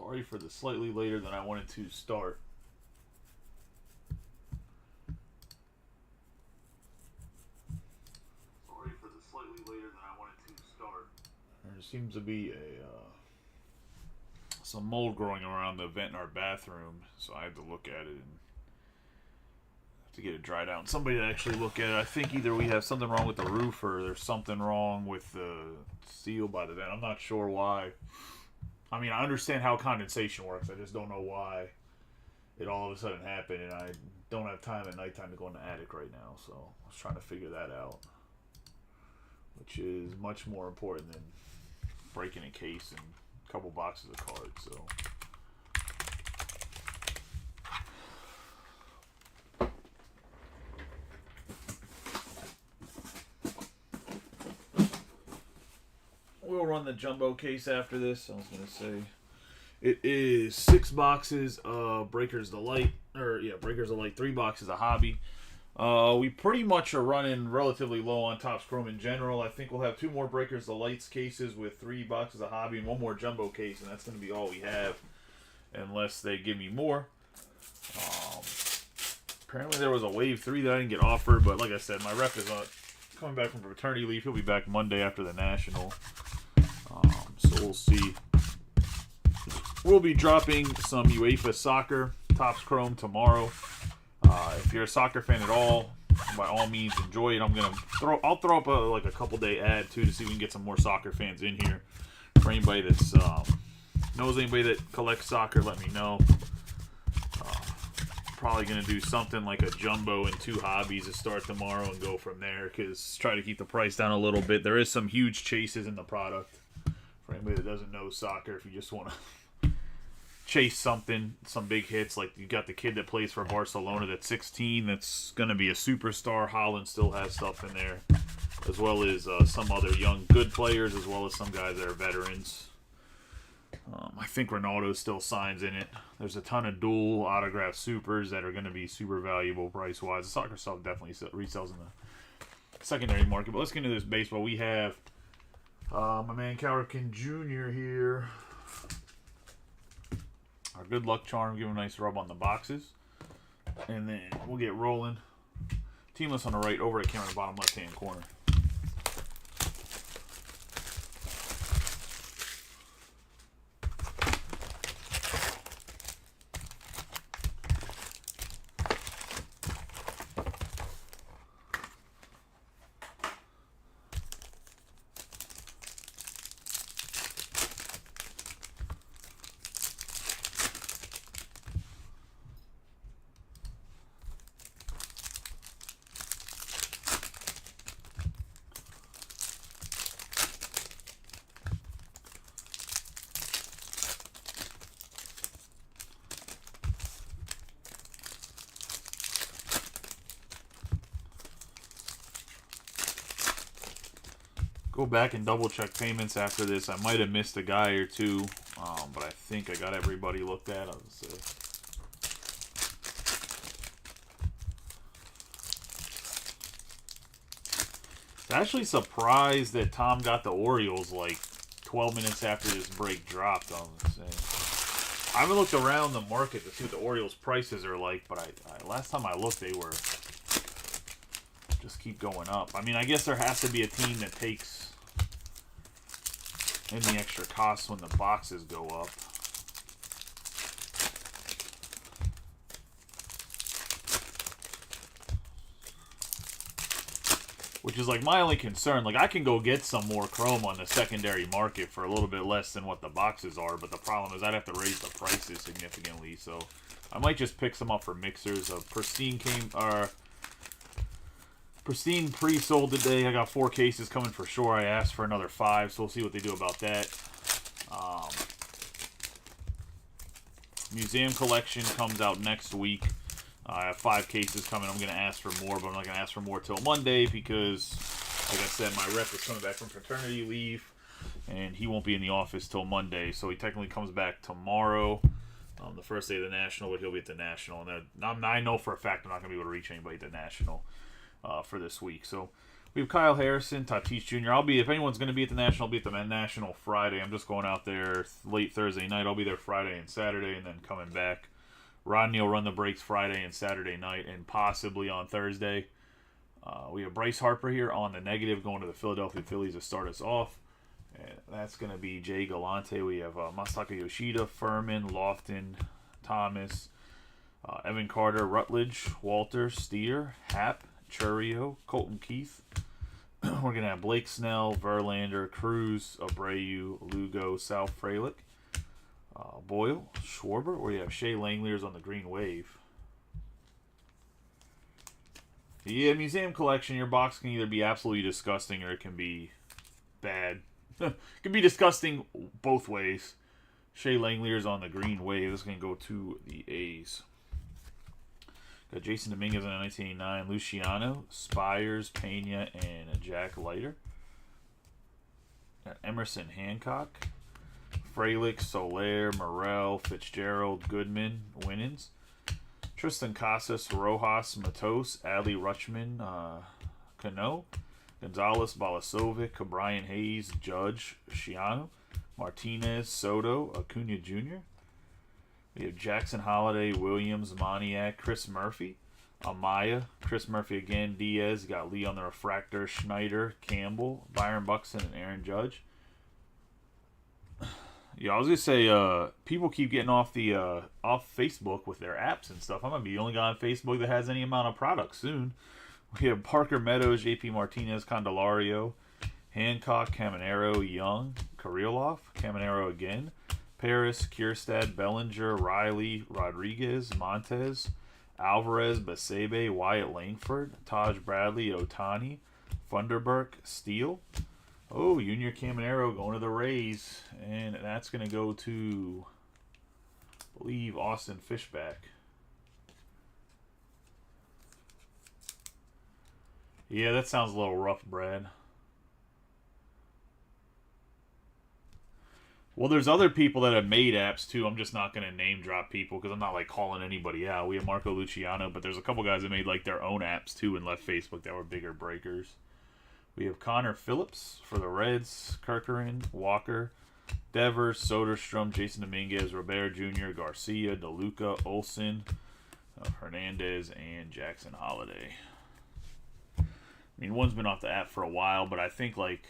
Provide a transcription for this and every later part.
Sorry for the slightly later than I wanted to start. Sorry for the slightly later than I wanted to start. There seems to be some mold growing around the vent in our bathroom, so I had to look at it and have to get it dried out. And somebody to actually look at it. I think either we have something wrong with the roof or there's something wrong with the seal by the vent. I'm not sure why. I mean, I understand how condensation works. I just don't know why it all of a sudden happened, and I don't have time at nighttime to go in the attic right now, so I was trying to figure that out, which is much more important than breaking a case and a couple boxes of cards, so. We'll run the jumbo case after this. I was going to say it is 6 boxes of Breakers Delight, Breakers Delight, 3 boxes of Hobby. We pretty much are running relatively low on Topps Chrome in general. I think we'll have 2 more Breakers Delights cases with 3 boxes of Hobby and 1 more jumbo case, and that's going to be all we have unless they give me more. Apparently there was a Wave 3 that I didn't get offered, but like I said, my rep is coming back from paternity leave. He'll be back Monday after the National. So we'll see. We'll be dropping some UEFA Soccer Topps Chrome tomorrow. If you're a soccer fan at all, by all means enjoy it. I'll throw up a couple day ad too to see if we can get some more soccer fans in here. For anybody that's knows anybody that collects soccer, let me know. Probably going to do something like a jumbo and 2 hobbies to start tomorrow and go from there, because try to keep the price down a little bit. There is some huge chases in the product. For anybody that doesn't know soccer, if you just want to chase something, some big hits, like you got the kid that plays for Barcelona that's 16, that's going to be a superstar. Holland still has stuff in there, as well as some other young good players, as well as some guys that are veterans. I think Ronaldo still signs in it. There's a ton of dual autograph supers that are going to be super valuable price-wise. The soccer stuff definitely resells in the secondary market. But let's get into this baseball. We have my man Cowrican Jr. here. Our good luck charm. Give him a nice rub on the boxes. And then we'll get rolling. Team list on the right, over at camera bottom left-hand corner. Go back and double check payments after this. I might have missed a guy or two, but I think I got everybody looked at. I was actually surprised that Tom got the Orioles like 12 minutes after this break dropped. I haven't looked around the market to see what the Orioles prices are like, but last time I looked, they were just keep going up. I mean, I guess there has to be a team that takes in the extra costs when the boxes go up. Which is like my only concern. Like, I can go get some more chrome on the secondary market for a little bit less than what the boxes are, but the problem is I'd have to raise the prices significantly. So I might just pick some up for mixers. Pristine pre-sold today. I got 4 cases coming for sure. I asked for another 5, so we'll see what they do about that. Museum collection comes out next week. I have 5 cases coming. I'm going to ask for more, but I'm not going to ask for more till Monday because, like I said, my rep is coming back from paternity leave, and he won't be in the office till Monday. So he technically comes back tomorrow, the first day of the National, but he'll be at the National. And I know for a fact I'm not going to be able to reach anybody at the National for this week. So We have Kyle Harrison, Tatis Jr. If anyone's going to be at the National, I'll be at the National Friday. I'm just going out there late Thursday night. I'll be there Friday and Saturday, and then coming back. Rodney will run the breaks Friday and Saturday night, and possibly on Thursday. We have Bryce Harper here on the negative, going to the Philadelphia Phillies to start us off. And that's going to be Jay Galante. We have Masataka Yoshida, Furman, Lofton, Thomas, Evan Carter, Rutledge, Walter, Steer, Happ, Churio, Colton Keith. We're going to have Blake Snell, Verlander, Cruz, Abreu, Lugo, South Frelick, Boyle, Schwarber. We have Shea Langeliers on the Green Wave. Yeah, museum collection. Your box can either be absolutely disgusting or it can be bad. It can be disgusting both ways. Shea Langeliers on the Green Wave. This is going to go to the A's. Got Jason Dominguez in 1989, Luciano, Spires, Pena, and Jack Leiter. Got Emerson Hancock, Frelick, Soler, Morel, Fitzgerald, Goodman, Winans. Tristan Casas, Rojas, Matos, Adley Rutschman, Cano, Gonzalez, Balasovic, Brian Hayes, Judge, Shiano, Martinez, Soto, Acuna Jr. We have Jackson Holiday, Williams, Moniak, Chris Murphy, Amaya, Chris Murphy again, Diaz, got Lee on the refractor, Schneider, Campbell, Byron Buxton, and Aaron Judge. Yeah, I was gonna say, people keep getting off Facebook with their apps and stuff. I'm gonna be the only guy on Facebook that has any amount of products soon. We have Parker Meadows, JP Martinez, Candelario, Hancock, Caminero, Young, Kirilloff, Caminero again, Paris, Kierstad, Bellinger, Riley, Rodriguez, Montez, Alvarez, Basebe, Wyatt Langford, Taj Bradley, Otani, Funderburk, Steele. Oh, Junior Caminero going to the Rays. And that's going to go to, I believe, Austin Fishback. Yeah, that sounds a little rough, Brad. Well, there's other people that have made apps, too. I'm just not going to name drop people because I'm not, like, calling anybody out. We have Marco Luciano, but there's a couple guys that made, like, their own apps, too, and left Facebook that were bigger breakers. We have Connor Phillips for the Reds, Kirkeren, Walker, Devers, Soderstrom, Jason Dominguez, Robert Jr., Garcia, DeLuca, Olsen, Hernandez, and Jackson Holiday. I mean, one's been off the app for a while, but I think, like,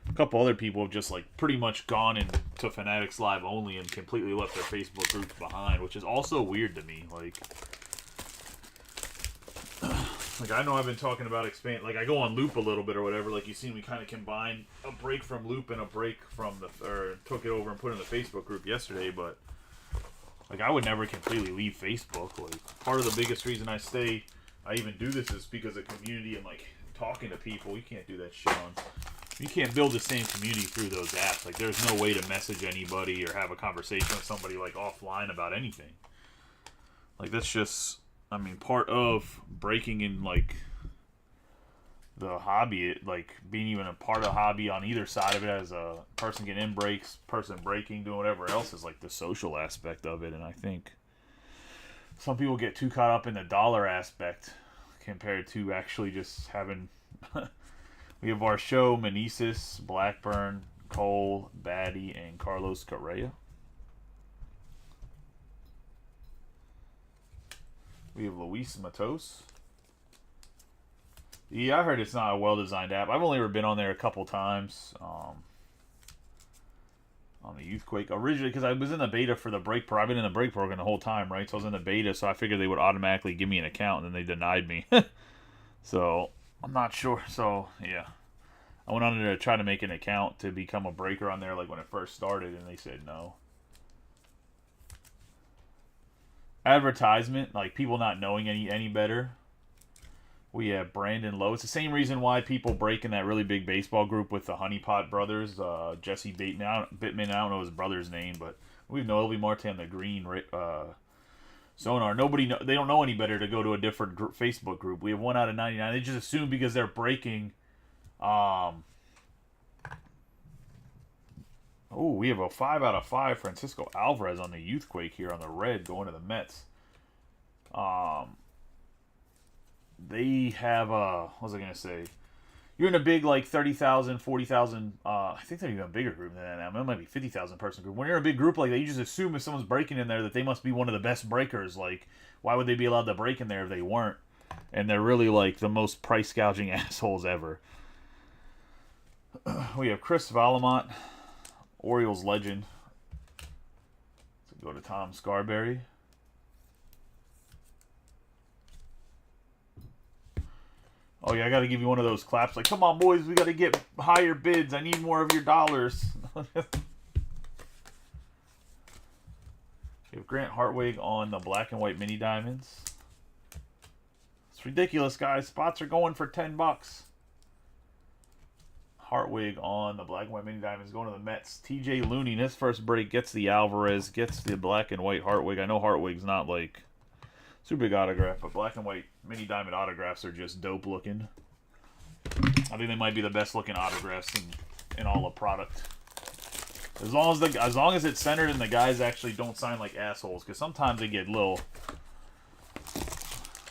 a couple other people have just, like, pretty much gone into Fanatics Live only and completely left their Facebook groups behind, which is also weird to me. Like, I know I've been talking about expand. Like, I go on Loupe a little bit or whatever. Like, you see me kind of combine a break from Loupe and a break from took it over and put it in the Facebook group yesterday. But, like, I would never completely leave Facebook. Like, part of the biggest reason I even do this is because of community and, like, talking to people. You can't do that shit on. You can't build the same community through those apps. Like, there's no way to message anybody or have a conversation with somebody, like, offline about anything. Like, that's just, I mean, part of breaking in, like, the hobby, like, being even a part of the hobby on either side of it as a person getting in breaks, person breaking, doing whatever else is, like, the social aspect of it. And I think some people get too caught up in the dollar aspect compared to actually just having... We have Varsho, Meneses, Blackburn, Cole, Batty, and Carlos Correa. We have Luis Matos. Yeah, I heard it's not a well-designed app. I've only ever been on there a couple times. On the Youthquake. Originally, because I was in the beta for the break program. I've been in the break program the whole time, right? So I was in the beta, so I figured they would automatically give me an account, and then they denied me. So, I'm not sure. So, yeah. I went on there to try to make an account to become a breaker on there, like when it first started, and they said no. Advertisement, like people not knowing any better. We have Brandon Lowe. It's the same reason why people break in that really big baseball group with the Honeypot brothers. Jesse Bateman. I don't know his brother's name, but we have Noelvi Marte on the green sonar. They don't know any better to go to a different Facebook group. We have 1 out of 99. They just assume because they're breaking. We have a 5 out of 5 Francisco Alvarez on the Youthquake here on the red going to the Mets. They have what was I gonna say? you're in a big like 30,000, 40,000. I think they're even a bigger group than that now. It might be 50,000 person group. When you're in a big group like that, you just assume if someone's breaking in there that they must be one of the best breakers. Like, why would they be allowed to break in there if they weren't? And they're really like the most price gouging assholes ever. We have Chris Valamont, Orioles legend. Let's go to Tom Scarberry. Oh yeah, I gotta give you one of those claps. Like, come on, boys, we gotta get higher bids. I need more of your dollars. We have Grant Hartwig on the black and white mini diamonds. It's ridiculous, guys. Spots are going for $10. Hartwig on the black and white mini diamonds going to the Mets. TJ Looney in his first break gets the Alvarez, gets the black and white Hartwig. I know Hartwig's not like super big autograph, but black and white mini diamond autographs are just dope looking. I think they might be the best looking autographs in all of product. As long as it's centered and the guys actually don't sign like assholes, because sometimes they get a little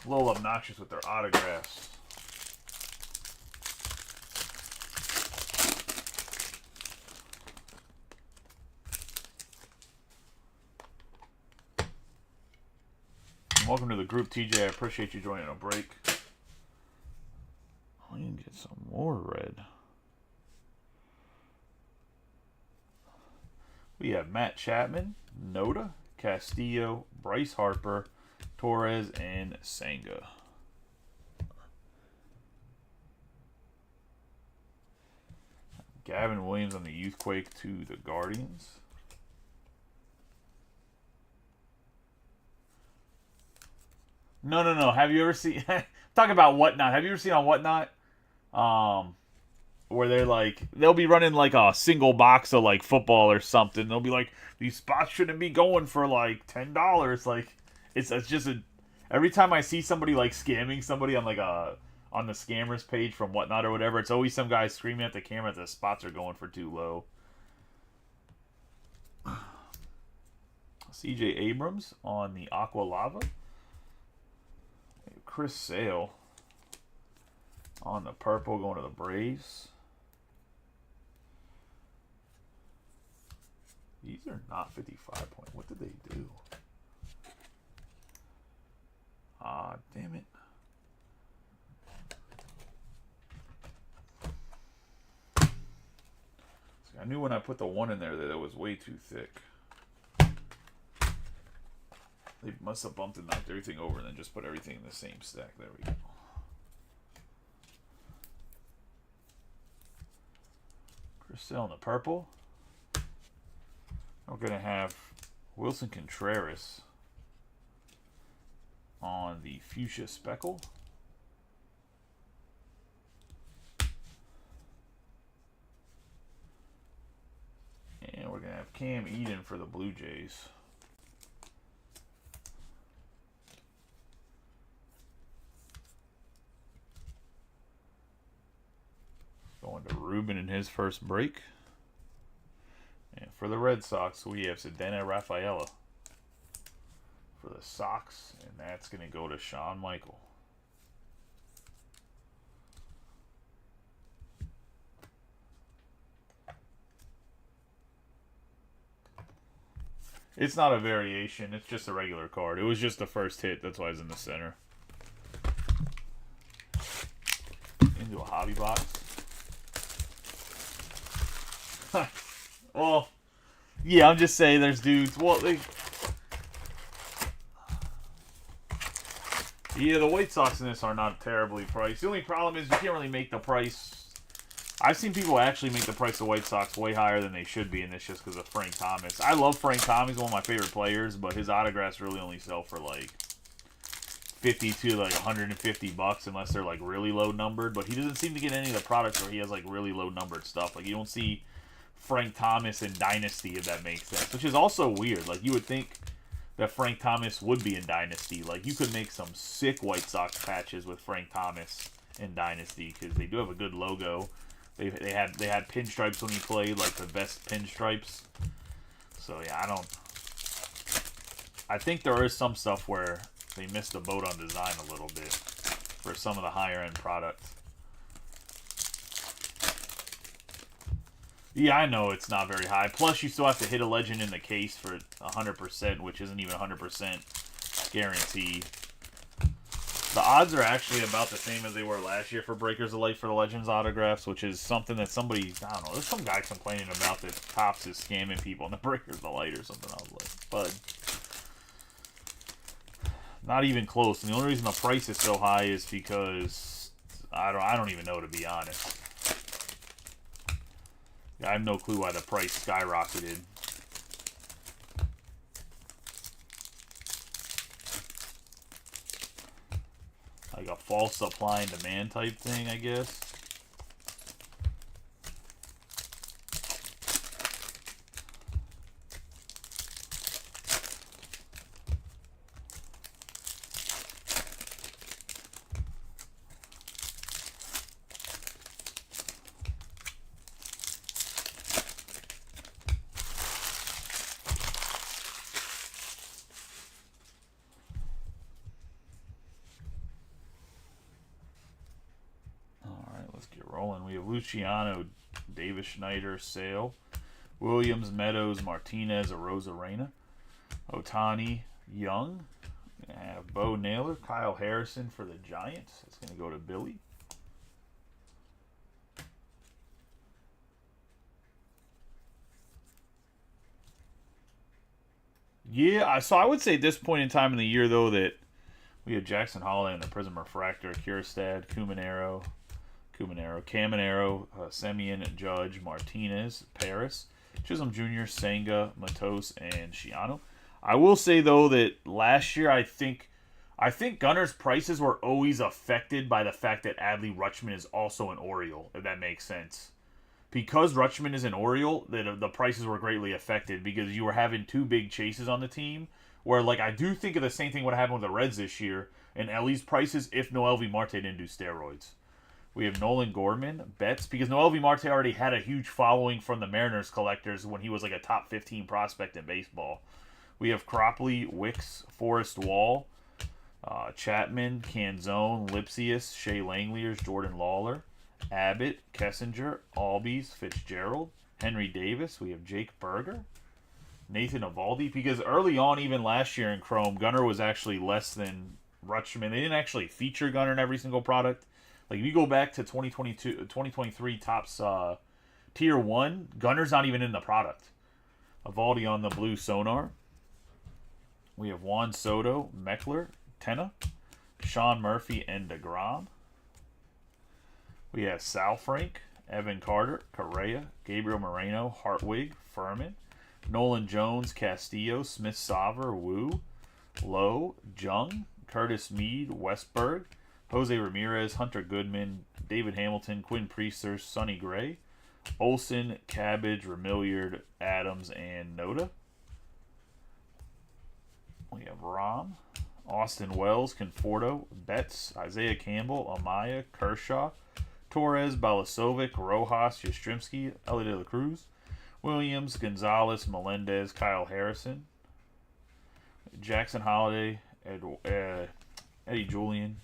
obnoxious with their autographs. Welcome to the group, TJ. I appreciate you joining a break. I can get some more red. We have Matt Chapman, Noda, Castillo, Bryce Harper, Torres, and Senga. Gavin Williams on the Youthquake to the Guardians. No. Have you ever seen... Talk about Whatnot. Have you ever seen on Whatnot? Where they're like... They'll be running like a single box of like football or something. They'll be like, these spots shouldn't be going for like $10. Like, it's just a... Every time I see somebody like scamming somebody on like on the scammers page from Whatnot or whatever, it's always some guy screaming at the camera that the spots are going for too low. CJ Abrams on the Aqua Lava. Chris Sale on the purple going to the Braves. These are not 55 point. What did they do? Ah, damn it. I knew when I put the one in there that it was way too thick. They must have bumped and knocked everything over and then just put everything in the same stack. There we go. Chris Sale in the purple. We're going to have Wilson Contreras on the fuchsia speckle. And we're going to have Cam Eden for the Blue Jays. Going to Ruben in his first break. And for the Red Sox, we have Cedena Rafaela for the Sox, and that's going to go to Shawn Michael. It's not a variation, it's just a regular card. It was just the first hit, that's why it's in the center. Into a hobby box. Well, yeah, I'm just saying there's dudes. Well, yeah, the White Sox in this are not terribly priced. The only problem is you can't really make the price. I've seen people actually make the price of White Sox way higher than they should be in this just because of Frank Thomas. I love Frank Thomas, he's one of my favorite players, but his autographs really only sell for like 50 to like $150 unless they're like really low numbered. But he doesn't seem to get any of the products where he has like really low numbered stuff. Like you don't see Frank Thomas in Dynasty, if that makes sense, which is also weird. Like you would think that Frank Thomas would be in Dynasty. Like you could make some sick White Sox patches with Frank Thomas in Dynasty because they do have a good logo. They had pinstripes when he played, like the best pinstripes. So yeah, I think there is some stuff where they missed the boat on design a little bit for some of the higher end products. Yeah, I know it's not very high. Plus, you still have to hit a legend in the case for 100%, which isn't even 100% guarantee. The odds are actually about the same as they were last year for Breakers of Light for the Legends autographs, which is something that somebody, I don't know, there's some guy complaining about that Topps is scamming people on the Breakers of Light or something. I was like, bud. Not even close. And the only reason the price is so high is because I don't even know, to be honest. I have no clue why the price skyrocketed. Like a false supply and demand type thing, I guess. Let's get rolling. We have Luciano, Davis Schneider, Sale, Williams, Meadows, Martinez, Arozarena, Otani, Young, Bo Naylor, Kyle Harrison for the Giants. It's going to go to Billy. Yeah, so I would say at this point in time in the year, though, that we have Jackson Holiday and the Prism Refractor, Kierstad, Caminero, Semien, Judge, Martinez, Paris, Chisholm Jr., Senga, Matos, and Shiano. I will say, though, that last year I think Gunner's prices were always affected by the fact that Adley Rutschman is also an Oriole, if that makes sense. Because Rutschman is an Oriole, the prices were greatly affected because you were having two big chases on the team. Where, like, I do think of the same thing would happen with the Reds this year and Ellie's prices if Noel V. Marte didn't do steroids. We have Nolan Gorman, Betts, because Noel V. Marte already had a huge following from the Mariners collectors when he was like a top 15 prospect in baseball. We have Cropley, Wicks, Forrest Wall, Chapman, Canzone, Lipsius, Shea Langeliers, Jordan Lawler, Abbott, Kessinger, Albies, Fitzgerald, Henry Davis. We have Jake Berger, Nathan Eovaldi, because early on, even last year in Chrome, Gunner was actually less than Rutschman. They didn't actually feature Gunner in every single product. Like, if you go back to 2023 Topps Tier 1, Gunner's not even in the product. Eovaldi on the blue Sonar. We have Juan Soto, Meckler, Tenna, Sean Murphy, and DeGrom. We have Sal Frank, Evan Carter, Correa, Gabriel Moreno, Hartwig, Furman, Nolan Jones, Castillo, Smith-Saver, Wu, Lowe, Jung, Curtis Mead, Westberg, Jose Ramirez, Hunter Goodman, David Hamilton, Quinn Priester, Sonny Gray, Olson, Cabbage, Remilliard, Adams, and Noda. We have Rom, Austin Wells, Conforto, Betts, Isaiah Campbell, Amaya, Kershaw, Torres, Balasovic, Rojas, Yastrzemski, Ellie De La Cruz, Williams, Gonzalez, Melendez, Kyle Harrison, Jackson Holiday, Eddie Julian.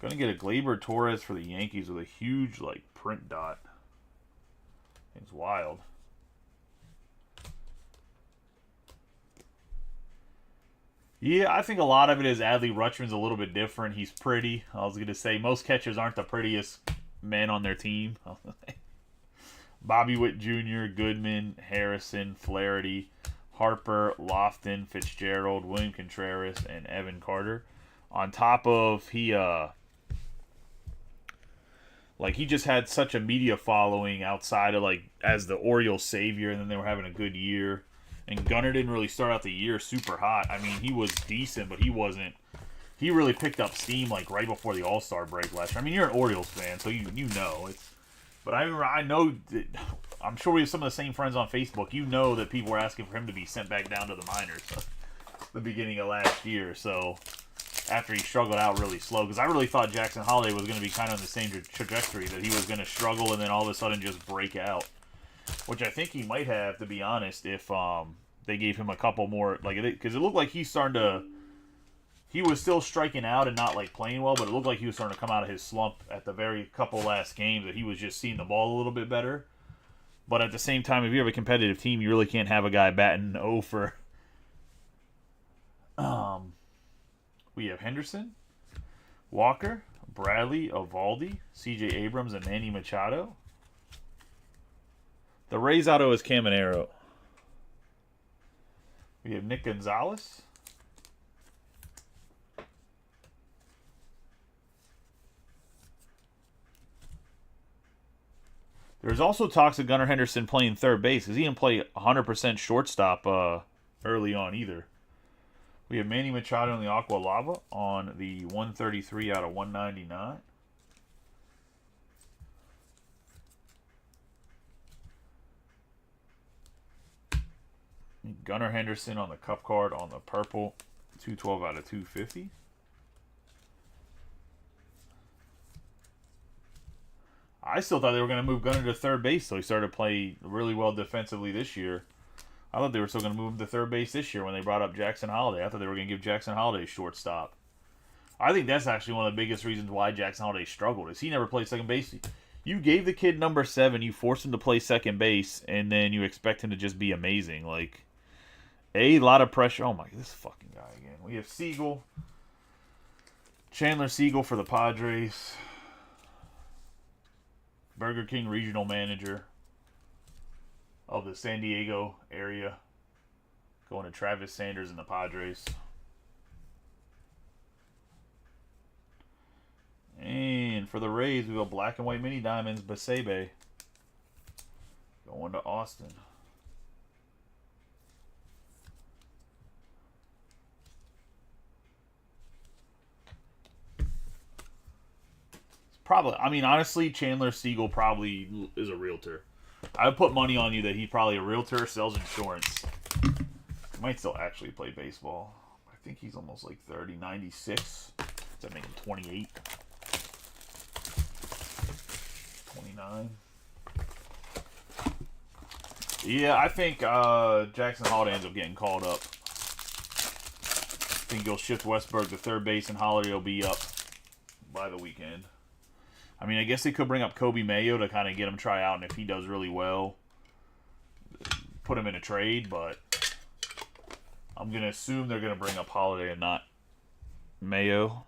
Going to get a Gleyber Torres for the Yankees with a huge, like, print dot. It's wild. Yeah, I think a lot of it is Adley Rutschman's a little bit different. He's pretty. I was going to say, most catchers aren't the prettiest men on their team. Bobby Witt Jr., Goodman, Harrison, Flaherty, Harper, Lofton, Fitzgerald, William Contreras, and Evan Carter. On top of he just had such a media following outside of, like, as the Orioles savior, and then they were having a good year. And Gunner didn't really start out the year super hot. I mean, he was decent, but he wasn't. He really picked up steam, like, right before the All-Star break last year. I mean, you're an Orioles fan, so you know it's. But I know that, I'm sure we have some of the same friends on Facebook. You know that people were asking for him to be sent back down to the minors the beginning of last year. So after he struggled out really slow, because I really thought Jackson Holiday was going to be kind of on the same trajectory, that he was going to struggle and then all of a sudden just break out. Which I think he might have, to be honest, if they gave him a couple more, like, because it looked like he's starting to. He was still striking out and not, like, playing well, but it looked like he was starting to come out of his slump at the very couple last games, that he was just seeing the ball a little bit better. But at the same time, if you have a competitive team, you really can't have a guy batting 0 for. We have Henderson, Walker, Bradley, Eovaldi, C.J. Abrams, and Manny Machado. The Rays auto is Caminero. We have Nick Gonzalez. There's also talks of Gunnar Henderson playing third base because he didn't play 100% shortstop early on either. We have Manny Machado in the Aqua Lava on the 133 out of 199. Gunnar Henderson on the Cup card on the purple, 212 out of 250. I still thought they were going to move Gunnar to third base, so he started to play really well defensively this year. I thought they were still going to move him to third base this year when they brought up Jackson Holiday. I thought they were going to give Jackson Holiday shortstop. I think that's actually one of the biggest reasons why Jackson Holiday struggled is he never played second base. You gave the kid number 7, you forced him to play second base, and then you expect him to just be amazing. Like, a lot of pressure. Oh my, this fucking guy again. We have Siegel. Chandler Siegel for the Padres. Burger King regional manager of the San Diego area. Going to Travis Sanders and the Padres. And for the Rays, we go black and white mini diamonds, Basebe. Going to Austin. Probably, I mean, honestly, Chandler Siegel probably is a realtor. I would put money on you that he's probably a realtor, sells insurance. He might still actually play baseball. I think he's almost like 30, 96. Does that make him 28? 29? Yeah, I think Jackson Holiday ends up getting called up. I think he'll shift Westberg to third base, and Holiday will be up by the weekend. I mean, I guess they could bring up Kobe Mayo to kind of get him try out, and if he does really well, put him in a trade, but I'm going to assume they're going to bring up Holiday and not Mayo.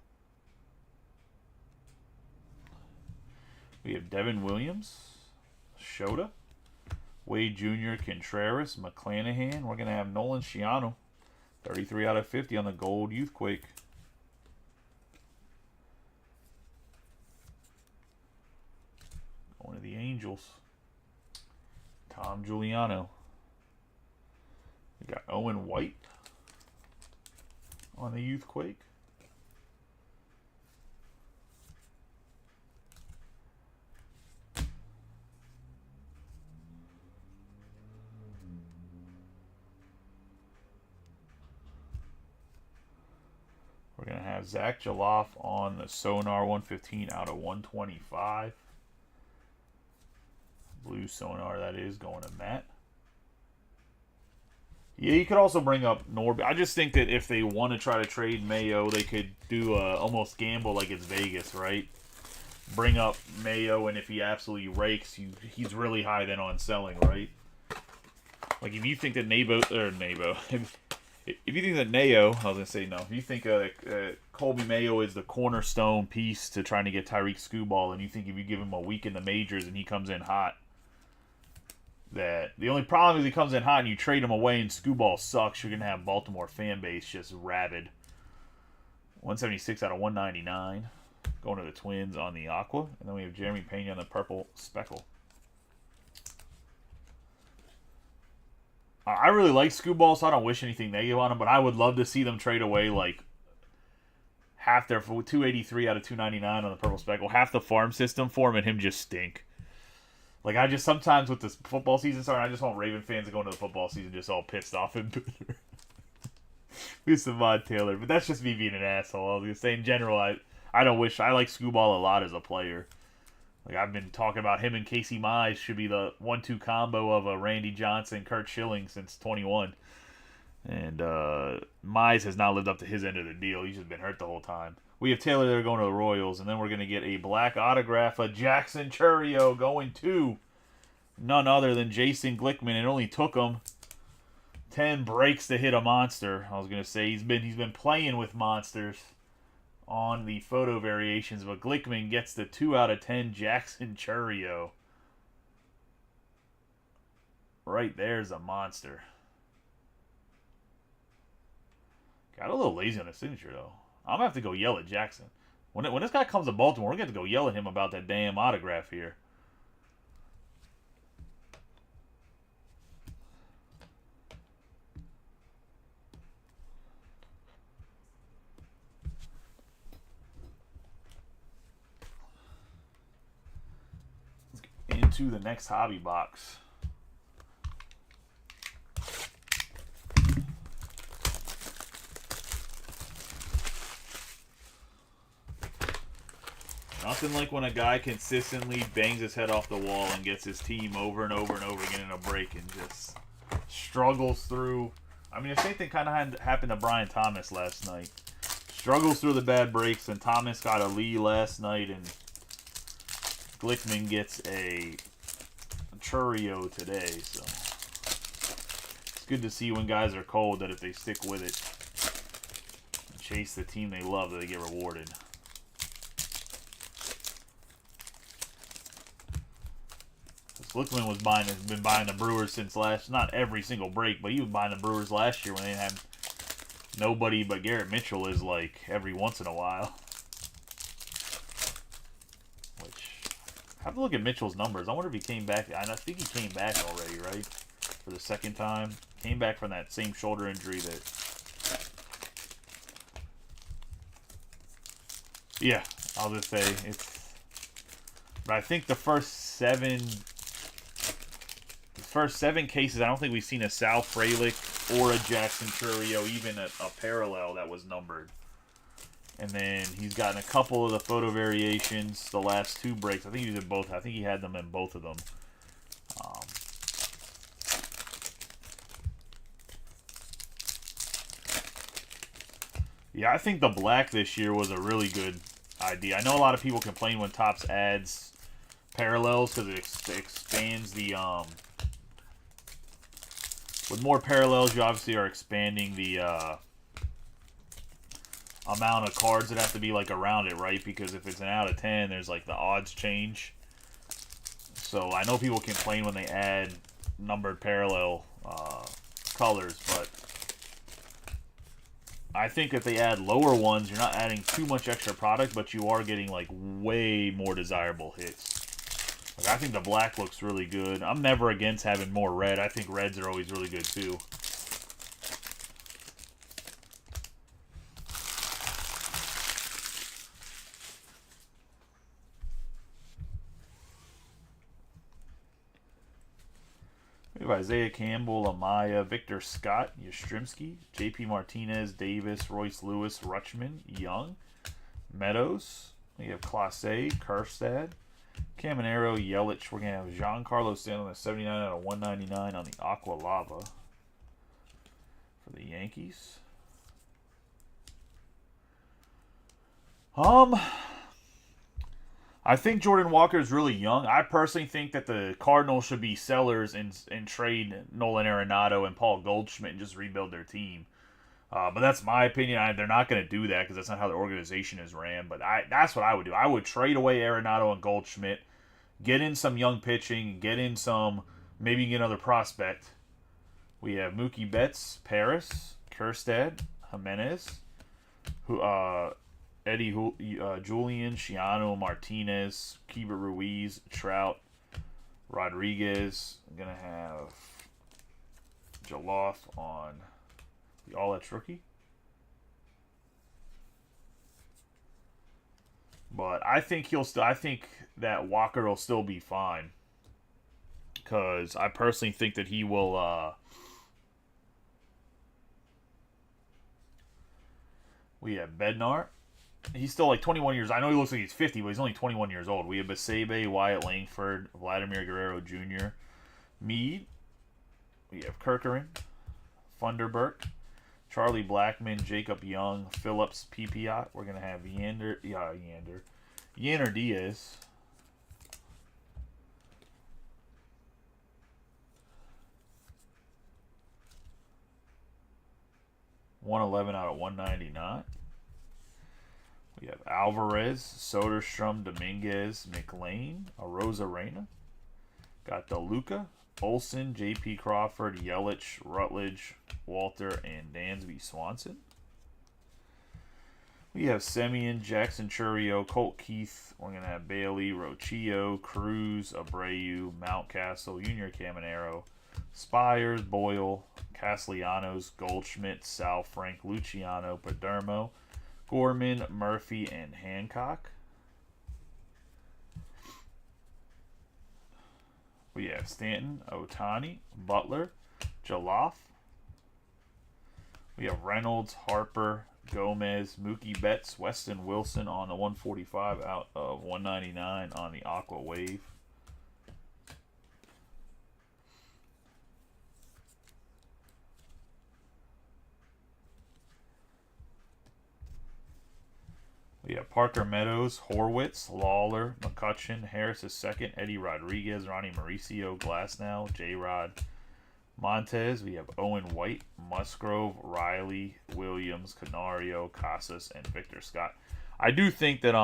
We have Devin Williams, Shota, Wade Jr., Contreras, McClanahan. We're going to have Nolan Sciano, 33 out of 50 on the gold Youthquake. Going to the Angels. Tom Giuliano. We got Owen White on the Youthquake. We're going to have Zach Jaloff on the Sonar 115 out of 125. Blue Sonar, that is, going to Matt. Yeah, you could also bring up Norby. I just think that if they want to try to trade Mayo, they could do almost gamble like it's Vegas, right? Bring up Mayo, and if he absolutely rakes, he's really high then on selling, right? Like, if you think that if you think that Mayo, I was going to say no. If you think Colby Mayo is the cornerstone piece to trying to get Tyreek Skubal, and you think if you give him a week in the majors and he comes in hot, that the only problem is he comes in hot and you trade him away and Skubal sucks, you're going to have Baltimore fan base just rabid. 176 out of 199. Going to the Twins on the Aqua. And then we have Jeremy Pena on the purple Speckle. I really like Skubal, so I don't wish anything negative on him, but I would love to see them trade away like half their 283 out of 299 on the purple Speckle, half the farm system for him, and him just stink. Like, I just sometimes with this football season starting, I just want Raven fans to go into the football season just all pissed off and bitter. With Savon Taylor, but that's just me being an asshole. I was gonna say in general, I don't wish I like Skubal a lot as a player. Like, I've been talking about him and Casey Mize should be the 1-2 combo of a Randy Johnson, Kurt Schilling since 21. And Mize has not lived up to his end of the deal. He's just been hurt the whole time. We have Taylor there going to the Royals, and then we're going to get a black autograph of Jackson Chourio going to none other than Jason Glickman. It only took him 10 breaks to hit a monster. I was gonna say he's been playing with monsters on the photo variations, but Glickman gets the 2 out of 10 Jackson Chourio. Right there's a monster. Got a little lazy on the signature though. I'm gonna have to go yell at Jackson. When this guy comes to Baltimore, we're gonna have to go yell at him about that damn autograph here. Into the next hobby box. Nothing like when a guy consistently bangs his head off the wall and gets his team over and over and over again in a break and just struggles through. I mean, the same thing kind of happened to Brian Thomas last night. Struggles through the bad breaks, and Thomas got a lead last night, and Glickman gets a Chourio today. So it's good to see when guys are cold that if they stick with it and chase the team they love, that they get rewarded. Glickman has been buying the Brewers since not every single break, but he was buying the Brewers last year when they had nobody but Garrett Mitchell is like every once in a while. Which, I have to look at Mitchell's numbers. I wonder if he came back. I think he came back already, right? For the second time. Came back from that same shoulder injury that... Yeah, I'll just say it's... But I think the first seven cases, I don't think we've seen a Sal Frelick or a Jackson Chourio, even a parallel that was numbered. And then he's gotten a couple of the photo variations the last 2 breaks. I think he did both. I think he had them in both of them. Yeah, I think the black this year was a really good idea. I know a lot of people complain when Topps adds parallels because it expands the... With more parallels, you obviously are expanding the amount of cards that have to be like around it, right? Because if it's an out of 10, there's like the odds change. So I know people complain when they add numbered parallel colors, but I think if they add lower ones, you're not adding too much extra product, but you are getting like way more desirable hits. Like, I think the black looks really good. I'm never against having more red. I think reds are always really good too. We have Isaiah Campbell, Amaya, Victor Scott, Yastrzemski, JP Martinez, Davis, Royce Lewis, Rutschman, Young, Meadows. We have Clase, Kerstad, Caminero, Yelich. We're going to have Giancarlo Stanton at 79 out of 199 on the Aqua Lava for the Yankees. I think Jordan Walker is really young. I personally think that the Cardinals should be sellers and trade Nolan Arenado and Paul Goldschmidt and just rebuild their team. But that's my opinion. They're not going to do that because that's not how the organization is ran. But that's what I would do. I would trade away Arenado and Goldschmidt, get in some young pitching, get in some, maybe get another prospect. We have Mookie Betts, Paris, Kerstad, Jimenez, Eddie Julian, Shiano, Martinez, Keibert Ruiz, Trout, Rodriguez. I'm going to have Jaloff on the All-That's rookie. But I think I think that Walker will still be fine. Because I personally think that he will, we have Bednar. He's still like 21 years. I know he looks like he's 50, but he's only 21 years old. We have Basebe, Wyatt Langford, Vladimir Guerrero Jr., Meade. We have Kirkeren, Funderburk, Charlie Blackmon, Jacob Young, Phillips, Pipiot. We're going to have Yander Diaz. 111 out of 199. We have Alvarez, Soderstrom, Dominguez, McLean, Arozarena. Got the Loupe, Olsen, J.P. Crawford, Yelich, Rutledge, Walter, and Dansby Swanson. We have Semien, Jackson Churio, Colt Keith. We're going to have Bailey, Rochillo, Cruz, Abreu, Mountcastle, Junior Caminero, Spires, Boyle, Castellanos, Goldschmidt, Sal Frank, Luciano, Padermo, Gorman, Murphy, and Hancock. We have Stanton, Otani, Butler, Jaloff. We have Reynolds, Harper, Gomez, Mookie Betts, Weston Wilson on the 145 out of 199 on the Aqua Wave. We have Parker Meadows, Horwitz, Lawler, McCutcheon, Harris II, Eddie Rodriguez, Ronnie Mauricio, Glasnow, J-Rod, Montez. We have Owen White, Musgrove, Riley, Williams, Canario, Casas, and Victor Scott. I do think that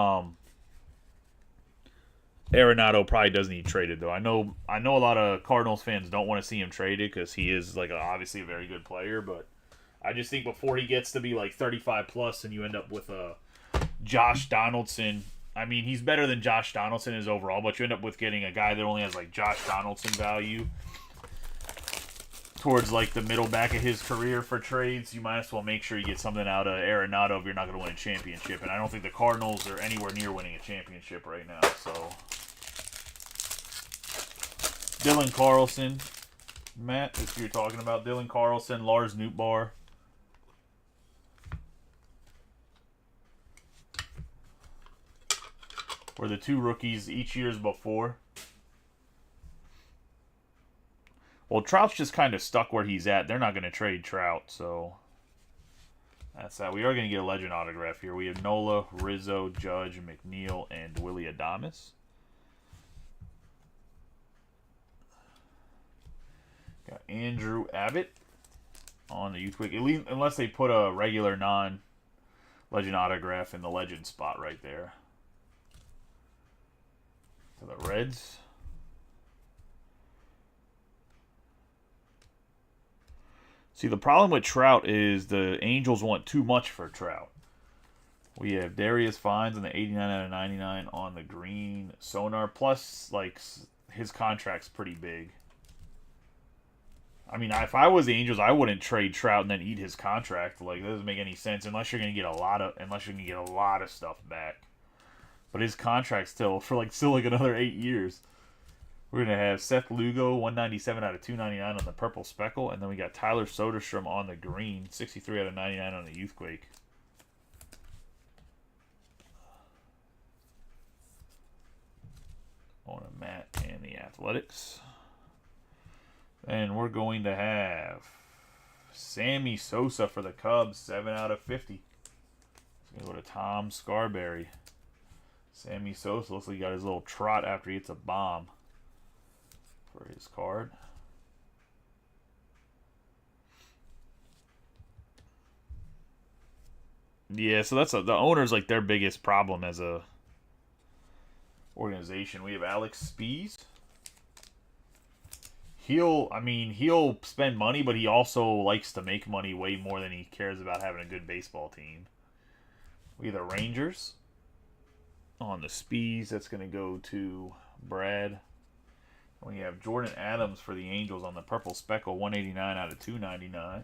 Arenado probably does need traded though. I know a lot of Cardinals fans don't want to see him traded because he is like obviously a very good player, but I just think before he gets to be like 35 plus and you end up with a Josh Donaldson. I mean, he's better than Josh Donaldson is overall, but you end up with getting a guy that only has like Josh Donaldson value towards like the middle back of his career for trades. You might as well make sure you get something out of Arenado if you're not going to win a championship. And I don't think the Cardinals are anywhere near winning a championship right now. So Dylan Carlson, Matt, if you're talking about Dylan Carlson, Lars Nootbaar. Were the two rookies each year's before. Well, Trout's just kind of stuck where he's at. They're not going to trade Trout, so that's that. We are going to get a legend autograph here. We have Nola, Rizzo, Judge, McNeil, and Willie Adames. Got Andrew Abbott on the Youth Quick. Unless they put a regular non-legend autograph in the legend spot right there. To the Reds. See, the problem with Trout is the Angels want too much for Trout. We have Darius Fines on the 89 out of 99 on the green Sonar. Plus, like, his contract's pretty big. I mean, if I was the Angels, I wouldn't trade Trout and then eat his contract. Like, that doesn't make any sense unless you're gonna get a lot of stuff back. But his contract's still another 8 years. We're going to have Seth Lugo, 197 out of 299 on the purple speckle. And then we got Tyler Soderstrom on the green, 63 out of 99 on the Youthquake. On a Matt and the Athletics. And we're going to have Sammy Sosa for the Cubs, 7 out of 50. It's going to go to Tom Scarberry. Sammy Sosa looks like he got his little trot after he hits a bomb for his card. Yeah, so that's the owner's like their biggest problem as a organization. We have Alex Spees. He'll spend money, but he also likes to make money way more than he cares about having a good baseball team. We have the Rangers. On the Spees, that's going to go to Brad. We have Jordan Adams for the Angels on the purple speckle, 189 out of 299.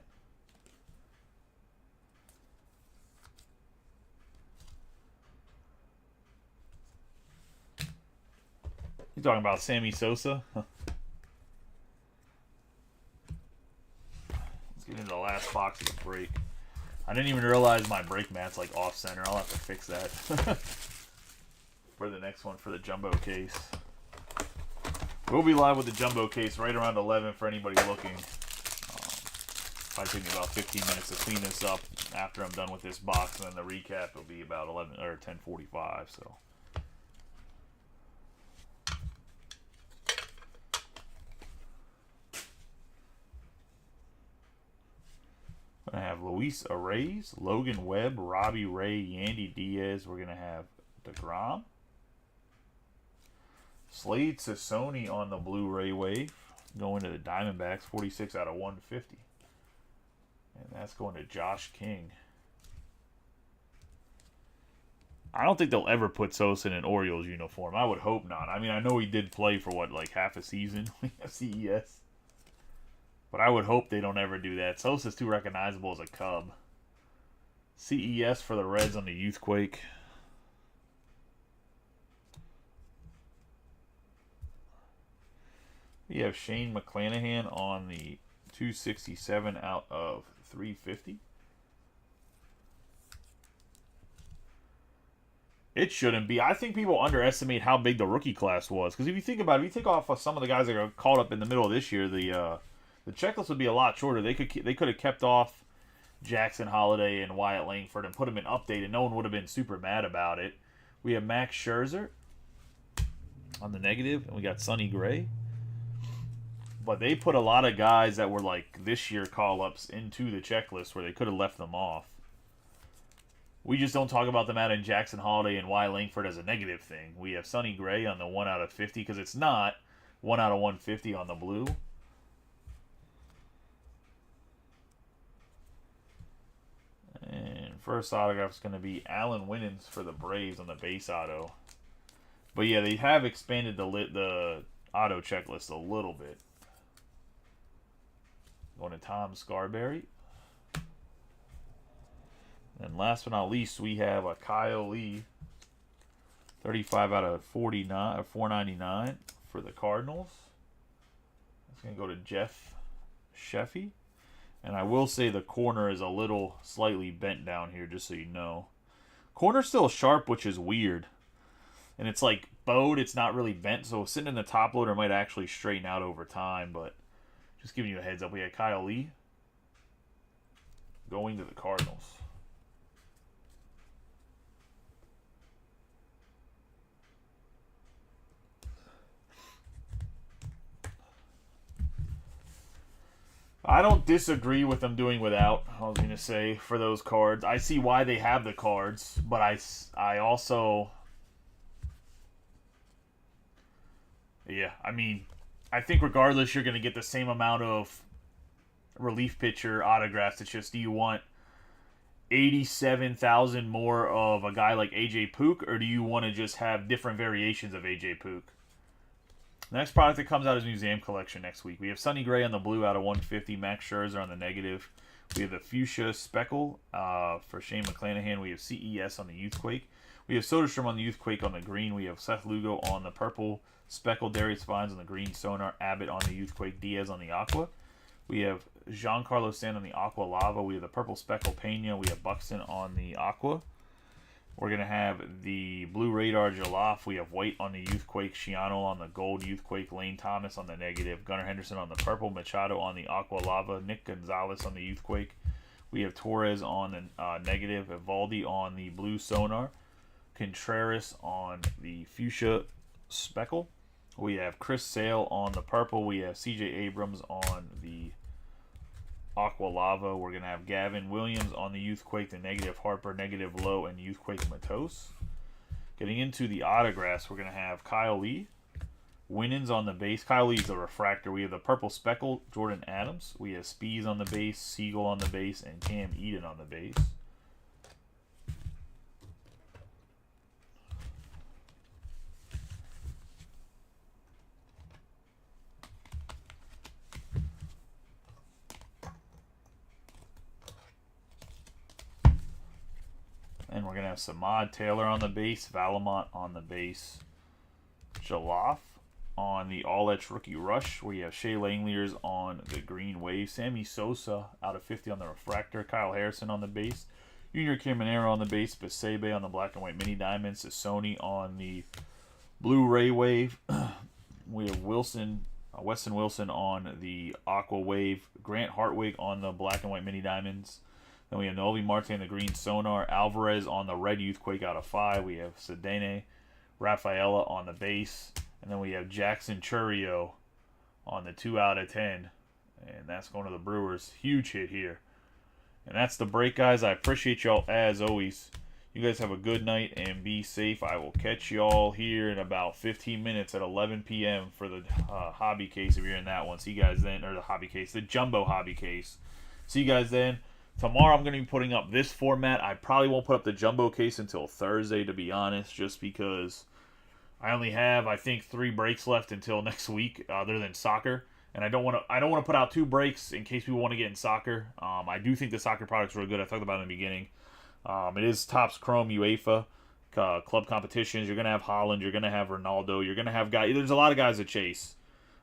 You talking about Sammy Sosa? Let's get into the last box of the break. I didn't even realize my break mat's like off center. I'll have to fix that. For the next one for the jumbo case. We'll be live with the jumbo case right around 11 for anybody looking. Probably take me about 15 minutes to clean this up after I'm done with this box, and then the recap will be about 11 or 10:45. So. We're going to have Luis Arraez, Logan Webb, Robbie Ray, Yandy Diaz. We're going to have DeGrom. Slade Sassoni on the Blu-ray wave. Going to the Diamondbacks, 46 out of 150. And that's going to Josh King. I don't think they'll ever put Sosa in an Orioles uniform. I would hope not. I mean, I know he did play for, what, like half a season? CES. But I would hope they don't ever do that. Sosa's too recognizable as a Cub. CES for the Reds on the Youthquake. We have Shane McClanahan on the 267 out of 350. It shouldn't be. I think people underestimate how big the rookie class was. Because if you think about it, if you take off of some of the guys that are caught up in the middle of this year, the checklist would be a lot shorter. They could have kept off Jackson Holiday and Wyatt Langford and put them in update, and no one would have been super mad about it. We have Max Scherzer on the negative, and we got Sonny Gray. But they put a lot of guys that were like this year call-ups into the checklist where they could have left them off. We just don't talk about them out in Jackson Holiday and Wyatt Langford as a negative thing. We have Sonny Gray on the 1 out of 50 because it's not 1 out of 150 on the blue. And first autograph is going to be Alan Winans for the Braves on the base auto. But yeah, they have expanded the auto checklist a little bit. Going to Tom Scarberry. And last but not least, we have a Kyle Lee, 35 out of 49, 499 for the Cardinals. It's going to go to Jeff Sheffy. And I will say the corner is a little slightly bent down here, just so you know. Corner's still sharp, which is weird. And it's like bowed, it's not really bent, so sitting in the top loader might actually straighten out over time, but just giving you a heads up. We had Kyle Lee going to the Cardinals. I don't disagree with them doing without, I was going to say, for those cards. I see why they have the cards, but I also... Yeah, I mean, I think regardless, you're going to get the same amount of relief pitcher autographs. It's just, do you want 87,000 more of a guy like AJ Pook, or do you want to just have different variations of AJ Pook? The next product that comes out is Museum Collection next week. We have Sonny Gray on the blue out of 150, Max Scherzer on the negative. We have the Fuchsia Speckle for Shane McClanahan. We have CES on the Youthquake. We have Soderstrom on the Youthquake on the green. We have Seth Lugo on the purple Speckle, Darius Vines on the green, Sonar, Abbott on the Youthquake, Diaz on the aqua. We have Giancarlo Stanton on the aqua lava. We have the purple Speckle Pena. We have Buxton on the aqua. We're going to have the blue radar Jollof. We have White on the Youthquake, Shiano on the gold Youthquake, Lane Thomas on the negative, Gunnar Henderson on the purple, Machado on the aqua lava, Nick Gonzalez on the Youthquake. We have Torres on the negative, Evaldi on the blue Sonar, Contreras on the Fuchsia Speckle. We have Chris Sale on the purple. We have CJ Abrams on the aqua lava. We're going to have Gavin Williams on the Youthquake, the negative Harper, negative Low, and Youthquake Matos. Getting into the autographs, we're going to have Kyle Lee, Winans on the base. Kyle Lee's the refractor. We have the purple Speckle, Jordan Adams. We have Spees on the base, Siegel on the base, and Cam Eden on the base. And we're going to have Samad Taylor on the base, Valamont on the base, Jollof on the All-Etch Rookie Rush. We have Shea Langeliers on the green wave, Sammy Sosa out of 50 on the refractor, Kyle Harrison on the base, Junior Caminero on the base, Basebe on the black and white mini diamonds, Sony on the Blu-ray wave. We have Weston Wilson on the aqua wave, Grant Hartwig on the black and white mini diamonds. Then we have Noelvi Marte on the green Sonar, Alvarez on the red Youthquake out of 5. We have Sedene, Rafaela on the base. And then we have Jackson Churio on the 2 out of 10. And that's going to the Brewers. Huge hit here. And that's the break, guys. I appreciate y'all as always. You guys have a good night and be safe. I will catch y'all here in about 15 minutes at 11 p.m. for the hobby case if you're in that one. See you guys then, or the hobby case, the jumbo hobby case. See you guys then. Tomorrow I'm going to be putting up this format. I probably won't put up the jumbo case until Thursday, to be honest, just because I only have, I think, 3 breaks left until next week, other than soccer. And I don't want to put out 2 breaks in case people want to get in soccer. I do think the soccer product's really good. I talked about it in the beginning. It is Topps Chrome UEFA club competitions. You're going to have Holland. You're going to have Ronaldo. You're going to have guys. There's a lot of guys to chase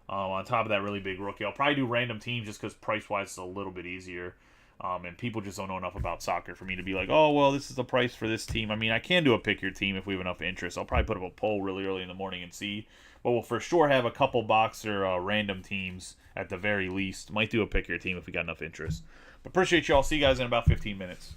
on top of that really big rookie. I'll probably do random teams just because price-wise it's a little bit easier. And people just don't know enough about soccer for me to be like, oh, well, this is the price for this team. I mean, I can do a pick your team if we have enough interest. I'll probably put up a poll really early in the morning and see. But we'll for sure have a couple boxer random teams at the very least. Might do a pick your team if we got enough interest. But appreciate y'all. See you guys in about 15 minutes.